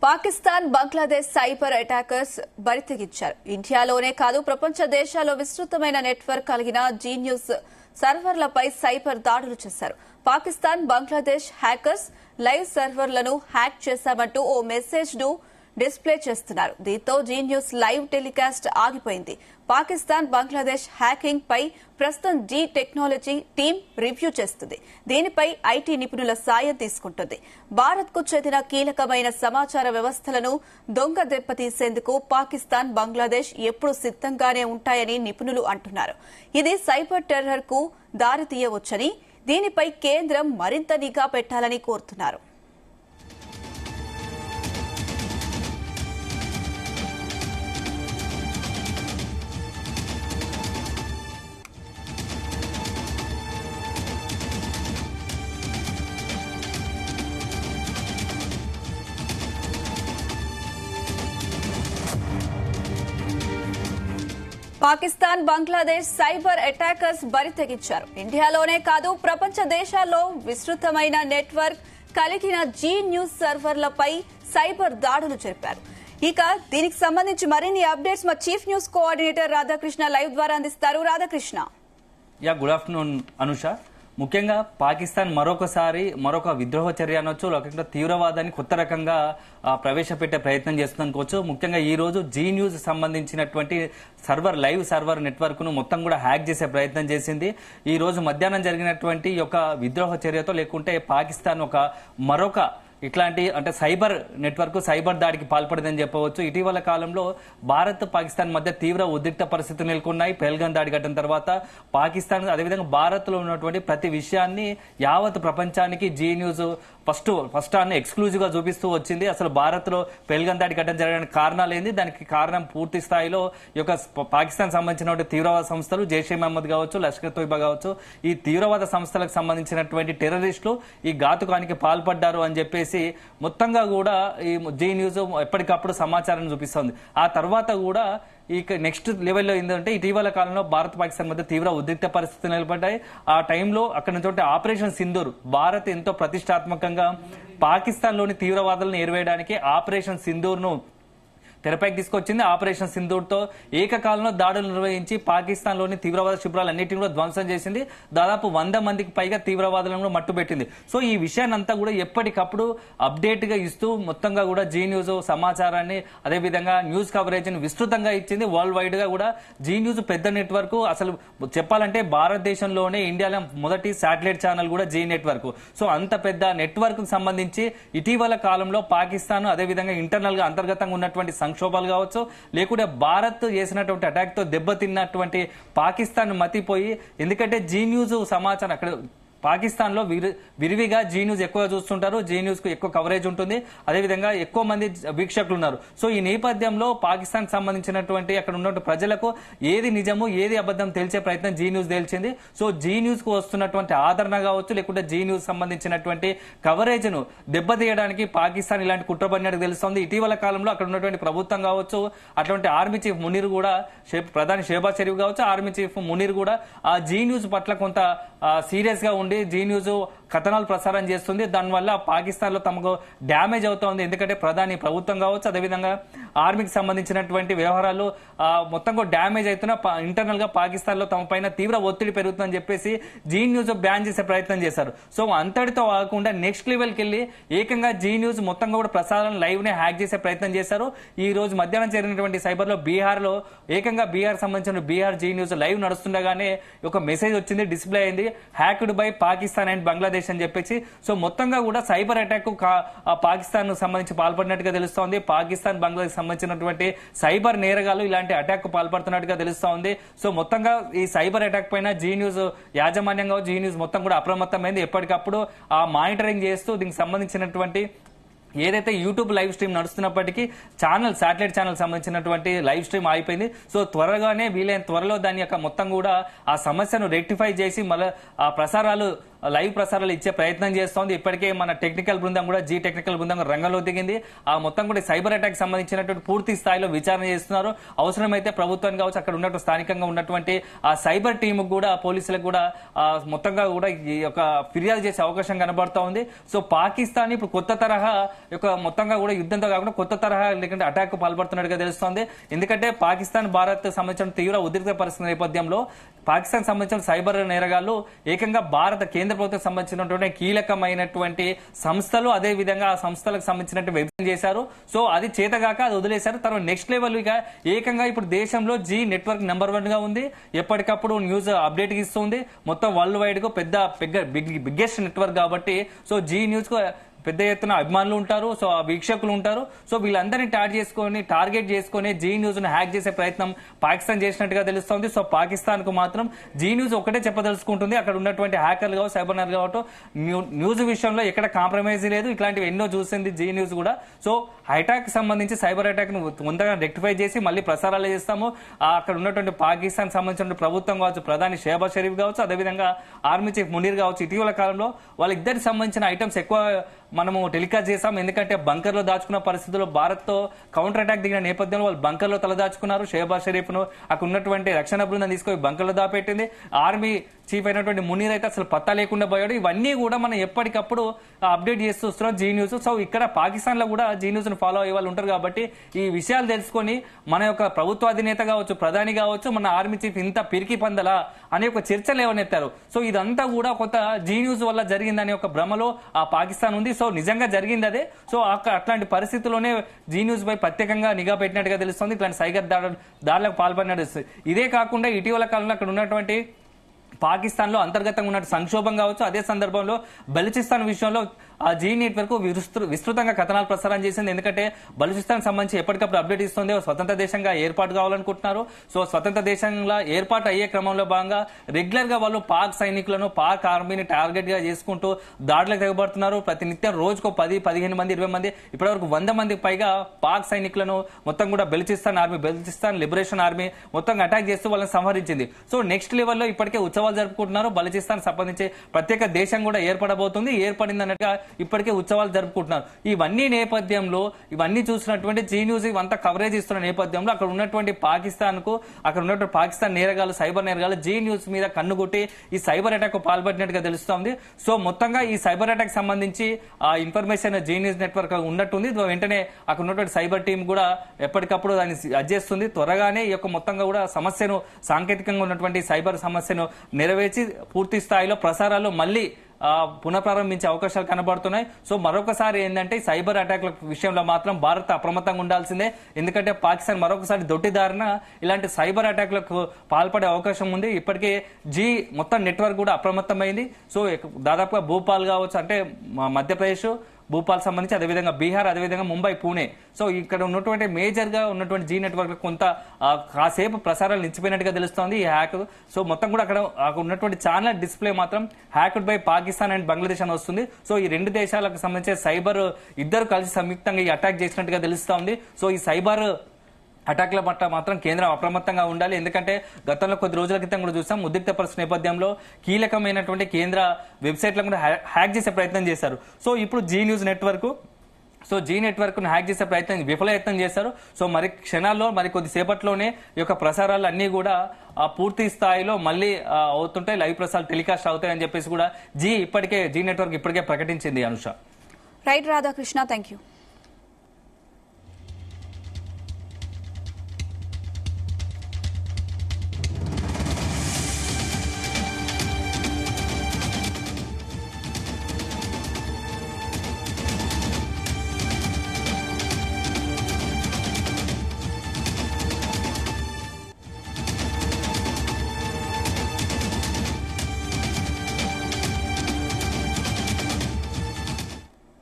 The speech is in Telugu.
పాకిస్తాన్ బంగ్లాదేశ్ సైబర్ అటాకర్స్ బరితెగించారు. ఇండియాలోనే కాదు ప్రపంచ దేశాల్లో విస్తృతమైన నెట్వర్క్ కలిగిన జీ న్యూస్ సర్వర్లపై సైబర్ దాడులు చేశారు. పాకిస్తాన్ బంగ్లాదేశ్ హ్యాకర్స్ లైవ్ సర్వర్లను హ్యాక్ చేశామంటూ ఓ మెసేజ్ ను డిస్ప్లే చేస్తున్నారు. దీంతో జీ న్యూస్ లైవ్ టెలికాస్ట్ ఆగిపోయింది. పాకిస్తాన్ బంగ్లాదేశ్ హ్యాకింగ్ పై ప్రస్తుతం జీ టెక్నాలజీ టీం రివ్యూ చేస్తుంది. దీనిపై ఐటీ నిపుణుల సాయం తీసుకుంటుంది. భారత్ కు చెందిన కీలకమైన సమాచార వ్యవస్థలను దొంగ దెబ్బతీసేందుకు పాకిస్తాన్ బంగ్లాదేశ్ ఎప్పుడూ సిద్దంగానే ఉంటాయని నిపుణులు అంటున్నారు. ఇది సైబర్ టెర్రర్ కు దారితీయవచ్చని, దీనిపై కేంద్రం మరింత నిఘా పెట్టాలని కోరుతున్నారు. పాకిస్తాన్ బంగ్లాదేశ్ సైబర్ అటాకర్స్ బరితెగించారు. ఇండియాలోనే కాదు ప్రపంచ దేశాల్లో విస్తృతమైన నెట్వర్క్ కలిగిన జీ న్యూస్ సర్వర్లపై సైబర్ దాడులు జరిపారు. ఇక దీనికి సంబంధించి మరిన్ని అప్డేట్స్ మా chief news coordinator Radhakrishna live ద్వారా అందిస్తారు. రాధాకృష్ణ. Good afternoon Anusha. ముఖ్యంగా పాకిస్తాన్ మరొక విద్రోహ చర్య అనొచ్చు, లేకపోతే తీవ్రవాదాన్ని కొత్త రకంగా ప్రవేశపెట్టే ప్రయత్నం చేస్తుందనుకోవచ్చు. ముఖ్యంగా ఈ రోజు జీ న్యూస్ సంబంధించినటువంటి లైవ్ సర్వర్ నెట్వర్క్ ను మొత్తం కూడా హ్యాక్ చేసే ప్రయత్నం చేసింది. ఈ రోజు మధ్యాహ్నం జరిగినటువంటి యొక్క విద్రోహ చర్యతో లేకుంటే పాకిస్తాన్ మరొక ఇట్లాంటి సైబర్ నెట్వర్క్ సైబర్ దాడికి పాల్పడిందని చెప్పవచ్చు. ఇటీవల కాలంలో భారత్ పాకిస్తాన్ మధ్య తీవ్ర ఉద్రిక్త పరిస్థితులు నెలకొన్నాయి. పెహల్గాం దాడి ఘటన తర్వాత పాకిస్తాన్ అదేవిధంగా భారత్ లో ఉన్నటువంటి ప్రతి విషయాన్ని యావత్ ప్రపంచానికి జీ న్యూస్ ఫస్ట్ అన్ని ఎక్స్క్లూజివ్ గా చూపిస్తూ వచ్చింది. అసలు భారత్ లో పెహల్గాం దాడి ఘటన జరగడానికి కారణాలు ఏంది, దానికి కారణం పూర్తి స్థాయిలో ఈ యొక్క పాకిస్తాన్ సంబంధించిన తీవ్రవాద సంస్థలు జైషే మహమ్మద్ కావచ్చు, లష్కర్ తోయిబా కావచ్చు, ఈ తీవ్రవాద సంస్థలకు సంబంధించినటువంటి టెర్రరిస్టులు ఈ ఘాతుకానికి పాల్పడ్డారు అని చెప్పేసి మొత్తంగా కూడా ఈ జీ న్యూస్ ఎప్పటికప్పుడు సమాచారాన్ని చూపిస్తోంది. ఆ తర్వాత కూడా ఇక నెక్స్ట్ లెవెల్లో ఏంటంటే ఇటీవల కాలంలో భారత్ పాకిస్తాన్ మధ్య తీవ్ర ఉద్రిక్త పరిస్థితులు నిలబడ్డాయి. ఆ టైంలో అక్కడ నుంచి ఆపరేషన్ సింధూర్, భారత్ ఎంతో ప్రతిష్టాత్మకంగా పాకిస్తాన్ లోని తీవ్రవాదులను ఏరివేయడానికి ఆపరేషన్ సింధూర్ ను తెరపైకి తీసుకొచ్చింది. ఆపరేషన్ సింధూర్ తో ఏకకాలంలో దాడులు నిర్వహించి పాకిస్తాన్ లోని తీవ్రవాద శిబిరాలన్నింటినీ కూడా ధ్వంసం చేసింది. దాదాపు 100 మందికి పైగా తీవ్రవాదులను మట్టుబెట్టింది. సో ఈ విషయాన్ని అంతా కూడా ఎప్పటికప్పుడు అప్డేట్ గా ఇస్తూ మొత్తంగా కూడా జీ న్యూస్ సమాచారాన్ని అదేవిధంగా న్యూస్ కవరేజ్ ని విస్తృతంగా ఇచ్చింది. వరల్డ్ వైడ్ గా కూడా జీ న్యూస్ పెద్ద నెట్వర్క్. అసలు చెప్పాలంటే భారతదేశంలోనే ఇండియాలో మొదటి శాటిలైట్ ఛానల్ కూడా జీ నెట్వర్క్. సో అంత పెద్ద నెట్వర్క్ కు సంబంధించి ఇటీవల కాలంలో పాకిస్తాన్ అదేవిధంగా ఇంటర్నల్ గా అంతర్గతంగా ఉన్నటువంటి సంక్షోభాలు కావచ్చు, లేకుంటే భారత్ చేసినటువంటి అటాక్ తో దెబ్బతిన్నటువంటి పాకిస్తాన్ మతిపోయి, ఎందుకంటే జీ న్యూస్ సమాచారం అక్కడ పాకిస్తాన్ లో విరివిగా జీ న్యూస్ ఎక్కువగా చూస్తుంటారు. జీ న్యూస్ కు ఎక్కువ కవరేజ్ ఉంటుంది, అదేవిధంగా ఎక్కువ మంది వీక్షకులు ఉన్నారు. సో ఈ నేపథ్యంలో పాకిస్తాన్ సంబంధించినటువంటి అక్కడ ఉన్నటువంటి ప్రజలకు ఏది నిజము ఏది అబద్ధం తెలిసే ప్రయత్నం జీ న్యూస్ తెలిసింది. సో జీ న్యూస్ కు వస్తున్నటువంటి ఆదరణ కావచ్చు, లేకుంటే జీ న్యూస్ సంబంధించినటువంటి కవరేజ్ ను దెబ్బతీయడానికి పాకిస్తాన్ ఇలాంటి కుట్ర పడినట్టు తెలుస్తోంది. ఇటీవల కాలంలో అక్కడ ఉన్నటువంటి ప్రభుత్వం కావచ్చు, అటువంటి ఆర్మీ చీఫ్ మునీర్ కూడా, ప్రధాని షెహబాజ్ షరీఫ్ కావచ్చు, ఆర్మీ చీఫ్ మునీర్ కూడా ఆ జీ న్యూస్ పట్ల కొంత సీరియస్ గా జీ న్యూస్ కథనాలు ప్రసారం చేస్తుంది. దానివల్ల పాకిస్తాన్ లో తమకు డ్యామేజ్ అవుతోంది. ఎందుకంటే ప్రధాని ప్రభుత్వం కావచ్చు, అదేవిధంగా ఆర్మీకి సంబంధించినటువంటి వ్యవహారాలు మొత్తం కూడా డ్యామేజ్ అవుతున్నా ఇంటర్నల్ గా పాకిస్తాన్ లో తమ పైన తీవ్ర ఒత్తిడి పెరుగుతుందని చెప్పేసి జీ న్యూస్ బ్యాన్ చేసే ప్రయత్నం చేశారు. సో అంతటితో కాకుండా నెక్స్ట్ లెవెల్కి వెళ్ళి ఏకంగా జీ న్యూస్ మొత్తం కూడా ప్రసారం లైవ్ నే హ్యాక్ చేసే ప్రయత్నం చేశారు. ఈ రోజు మధ్యాహ్నం జరిగినటువంటి సైబర్ లో బీహార్ లో ఏకంగా బీహార్ సంబంధించిన బీహార్ జీ న్యూస్ లైవ్ నడుస్తుండగానే ఒక మెసేజ్ వచ్చింది, డిస్ప్లే అయింది, hacked by Pakistan and Bangladesh అని చెప్పేసి. సో మొత్తంగా కూడా సైబర్ అటాక్ పాకిస్తాన్ సంబంధించి పాల్పడినట్టుగా తెలుస్తోంది. పాకిస్తాన్ బంగ్లాదేశ్ సంబంధించినటువంటి సైబర్ నేరగాలు ఇలాంటి అటాక్ కు పాల్పడుతున్నట్టుగా తెలుస్తోంది. సో మొత్తంగా ఈ సైబర్ అటాక్ పైన జీ న్యూస్ యాజమాన్యంగా జీ న్యూస్ మొత్తం కూడా అప్రమత్తమైంది. ఎప్పటికప్పుడు ఆ మానిటరింగ్ చేస్తూ దీనికి సంబంధించినటువంటి ఏదైతే యూట్యూబ్ లైవ్ స్ట్రీమ్ నడుస్తున్నప్పటికీ శాటిలైట్ ఛానల్ సంబంధించినటువంటి లైవ్ స్ట్రీమ్ అయిపోయింది. సో త్వరగానే వీలైన త్వరలో దాని యొక్క మొత్తం కూడా ఆ సమస్యను రెక్టిఫై చేసి మళ్ళీ ఆ ప్రసారాలు లైవ్ ప్రసారాలు ఇచ్చే ప్రయత్నం చేస్తోంది. ఇప్పటికే మన టెక్నికల్ బృందం కూడా జీ టెక్నికల్ బృందం రంగంలో దిగింది. ఆ మొత్తం కూడా సైబర్ అటాక్ సంబంధించినటువంటి పూర్తి స్థాయిలో విచారణ చేస్తున్నారు. అవసరమైతే ప్రభుత్వాన్ని కావచ్చు, అక్కడ ఉన్నట్టు స్థానికంగా ఉన్నటువంటి ఆ సైబర్ టీమ్ కూడా పోలీసులకు కూడా మొత్తంగా కూడా ఈ యొక్క ఫిర్యాదు చేసే అవకాశం కనబడతా ఉంది. సో పాకిస్తాన్ ఇప్పుడు కొత్త తరహా యొక్క మొత్తంగా కూడా యుద్ధంతో కాకుండా కొత్త తరహా లేకుంటే అటాక్ పాల్పడుతున్నట్టుగా తెలుస్తోంది. ఎందుకంటే పాకిస్తాన్ భారత్ సంబంధించిన తీవ్ర ఉద్రిక్త పరిస్థితి నేపథ్యంలో పాకిస్తాన్ సంబంధించిన సైబర్ నేరగాళ్లు ఏకంగా భారత కేంద్ర ప్రభుత్వం సంబంధించినటువంటి కీలకమైనటువంటి సంస్థలు, అదే విధంగా ఆ సంస్థలకు సంబంధించినటువంటి వెబ్సైట్ చేశారు. సో అది చేతగాక అది వదిలేశారు. తర్వాత నెక్స్ట్ లెవెల్ గా ఏకంగా ఇప్పుడు దేశంలో జీ నెట్వర్క్ నెంబర్ 1 గా ఉంది. ఎప్పటికప్పుడు న్యూస్ అప్డేట్ ఇస్తుంది. మొత్తం వరల్డ్ వైడ్ గా బిగ్గెస్ట్ నెట్వర్క్ కాబట్టి సో జీ న్యూస్ కు పెద్ద ఎత్తున అభిమానులు ఉంటారు. సో ఆ వీక్షకులు ఉంటారు. సో వీళ్ళందరినీ టార్గెట్ చేసుకొని జీ న్యూస్ ను హ్యాక్ చేసే ప్రయత్నం పాకిస్తాన్ చేసినట్టుగా తెలుస్తోంది. సో పాకిస్తాన్ కు మాత్రం జీ న్యూస్ ఒకటే చెప్పదలుచుకుంటుంది. అక్కడ ఉన్నటువంటి హ్యాకర్లు కావచ్చు, సైబర్ నర్ కావచ్చు, న్యూస్ విషయంలో ఎక్కడ కాంప్రమైజ్ లేదు. ఇట్లాంటివి ఎన్నో చూసింది జీ న్యూస్ కూడా. సో అటాక్ సంబంధించి సైబర్ అటాక్ ను ముందుగా రెక్టిఫై చేసి మళ్ళీ ప్రసారాలు చేస్తాము. అక్కడ ఉన్నటువంటి పాకిస్తాన్ సంబంధించిన ప్రభుత్వం కావచ్చు, ప్రధాని షెహబాజ్ షరీఫ్ కావచ్చు, అదేవిధంగా ఆర్మీ చీఫ్ మునీర్ కావచ్చు, ఇటీవల కాలంలో వాళ్ళిద్దరికి సంబంధించిన ఐటమ్స్ ఎక్కువ మనము టెలికాస్ట్ చేశాం. ఎందుకంటే బంకర్ లో దాచుకున్న పరిస్థితుల్లో భారత్ తో కౌంటర్ అటాక్ దిగిన నేపథ్యంలో వాళ్ళు బంకర్ లో తలదాచుకున్నారు. షెహబాజ్ షరీఫ్ ను అక్కడ ఉన్నటువంటి రక్షణ బృందం తీసుకొని బంకర్ లో దాపెట్టింది. ఆర్మీ చీఫ్ అయినటువంటి మునీర్ అయితే అసలు పత్తా లేకుండా పోయాడు. ఇవన్నీ కూడా మనం ఎప్పటికప్పుడు అప్డేట్ చేస్తూ వస్తున్నాం జీ న్యూస్. సో ఇక్కడ పాకిస్తాన్ లో కూడా జీ న్యూస్ ను ఫాలో అయ్యే వాళ్ళు ఉంటారు కాబట్టి ఈ విషయాలు తెలుసుకొని మన యొక్క ప్రభుత్వ అధినేత కావచ్చు, ప్రధాని కావచ్చు, మన ఆర్మీ చీఫ్ ఇంత పిరికి పందలా అనే ఒక చర్చలు లేవనెత్తారు. సో ఇదంతా కూడా కొత్త జీ న్యూస్ వల్ల జరిగిందనే ఒక భ్రమలో ఆ పాకిస్తాన్ ఉంది. సో నిజంగా జరిగింది అదే. సో అట్లాంటి పరిస్థితుల్లోనే జీ న్యూస్ పై ప్రత్యేకంగా నిఘా పెట్టినట్టుగా తెలుస్తుంది. ఇట్లాంటి సైబర్ దాడులకు పాల్పడినట్టు. ఇదే కాకుండా ఇటీవల కాలంలో అక్కడ ఉన్నటువంటి పాకిస్తాన్ లో అంతర్గతంగా ఉన్న సంక్షోభం కావచ్చు, అదే సందర్భంలో బలూచిస్తాన్ విషయంలో ఆ జీ నెట్వర్క్ విస్తృతంగా కథనాలు ప్రసారం చేసింది. ఎందుకంటే బలూచిస్తాన్ సంబంధించి ఎప్పటికప్పుడు అప్డేట్ ఇస్తుంది. స్వతంత్ర దేశంగా ఏర్పాటు కావాలనుకుంటున్నారు. సో స్వతంత్ర దేశంగా ఏర్పాటు అయ్యే క్రమంలో భాగంగా రెగ్యులర్ గా వాళ్ళు పాక్ సైనికులను, పాక్ ఆర్మీని టార్గెట్ గా చేసుకుంటూ దాడులకు తెగబడుతున్నారు. ప్రతినిత్యం రోజుకు 10, 15 మంది, 20 మంది, ఇప్పటివరకు 100 మందికి పైగా పాక్ సైనికులను మొత్తం కూడా బలూచిస్తాన్ లిబరేషన్ ఆర్మీ మొత్తం అటాక్ చేస్తూ వాళ్ళని సంహరించింది. సో నెక్స్ట్ లెవెల్లో ఇప్పటికే ఉత్సవాలు జరుపుకుంటున్నారు. బలూచిస్తాన్ సంబంధించి ప్రత్యేక దేశం కూడా ఏర్పడబోతుంది. ఏర్పడిందన్నట్టుగా ఇప్పటికే ఉత్సవాలు జరుపుకుంటున్నారు. ఇవన్నీ నేపథ్యంలో ఇవన్నీ చూసినటువంటి జీ న్యూస్ ఇవంతా కవరేజ్ ఇస్తున్న నేపథ్యంలో అక్కడ ఉన్నటువంటి పాకిస్తాన్ నేరగాలు, సైబర్ నేరగాలు జీ న్యూస్ మీద కన్నుగొట్టి ఈ సైబర్ అటాక్ పాల్పడినట్టుగా తెలుస్తోంది. సో మొత్తంగా ఈ సైబర్ అటాక్ సంబంధించి ఆ ఇన్ఫర్మేషన్ జీ న్యూస్ నెట్వర్క్ ఉన్నట్టుంది. వెంటనే అక్కడ ఉన్నటువంటి సైబర్ టీం కూడా ఎప్పటికప్పుడు దాన్ని అడ్జేస్తుంది. త్వరగానే ఈ యొక్క మొత్తంగా కూడా సమస్యను, సాంకేతికంగా ఉన్నటువంటి సైబర్ సమస్యను నెరవేర్చి పూర్తి స్థాయిలో ప్రసారాలు మళ్ళీ పునఃప్రారంభించే అవకాశాలు కనబడుతున్నాయి. సో మరొకసారి ఏంటంటే సైబర్ అటాక్ల విషయంలో మాత్రం భారత్ అప్రమత్తంగా ఉండాల్సిందే. ఎందుకంటే పాకిస్తాన్ మరొకసారి దొడ్డిదారిన ఇలాంటి సైబర్ అటాక్లకు పాల్పడే అవకాశం ఉంది. ఇప్పటికే జీ మొత్తం నెట్వర్క్ కూడా అప్రమత్తమైంది. సో దాదాపుగా భూపాల్ కావచ్చు, అంటే మధ్యప్రదేశ్ భూపాల్ సంబంధించి, అదేవిధంగా బీహార్, అదేవిధంగా ముంబై, పూణే. సో ఇక్కడ ఉన్నటువంటి మేజర్ గా ఉన్నటువంటి జీ నెట్వర్క్ కొంత కాసేపు ప్రసారాలు నిలిచిపోయినట్టుగా తెలుస్తోంది ఈ హ్యాక్. సో మొత్తం కూడా అక్కడ ఉన్నటువంటి ఛానల్ డిస్ప్లే మాత్రం hacked by Pakistan and Bangladesh అని వస్తుంది. సో ఈ రెండు దేశాలకు సంబంధించిన సైబర్ ఇద్దరు కలిసి సంయుక్తంగా ఈ అటాక్ చేసినట్టుగా తెలుస్తోంది. సో ఈ సైబర్ అటాక్ల పట్ల మాత్రం కేంద్రం అప్రమత్తంగా ఉండాలి. ఎందుకంటే గతంలో కొద్ది రోజుల క్రితం కూడా చూసాం, ఉద్రిక్త పరిస్థితి నేపథ్యంలో కీలకమైనటువంటి కేంద్ర వెబ్సైట్లను కూడా హ్యాక్ చేసే ప్రయత్నం చేశారు. సో ఇప్పుడు జీ న్యూస్ నెట్వర్క్ ను హ్యాక్ చేసే విఫలయత్నం చేశారు. సో మరి క్షణాల్లో, మరి కొద్దిసేపట్లోనే ఈ యొక్క ప్రసారాలు అన్ని కూడా పూర్తి స్థాయిలో మళ్ళీ అవుతుంటాయి, లైవ్ ప్రసారాలు టెలికాస్ట్ అవుతాయని చెప్పేసి కూడా జీ నెట్వర్క్ ఇప్పటికే ప్రకటించింది. Anusha. Right Radhakrishna, thank you.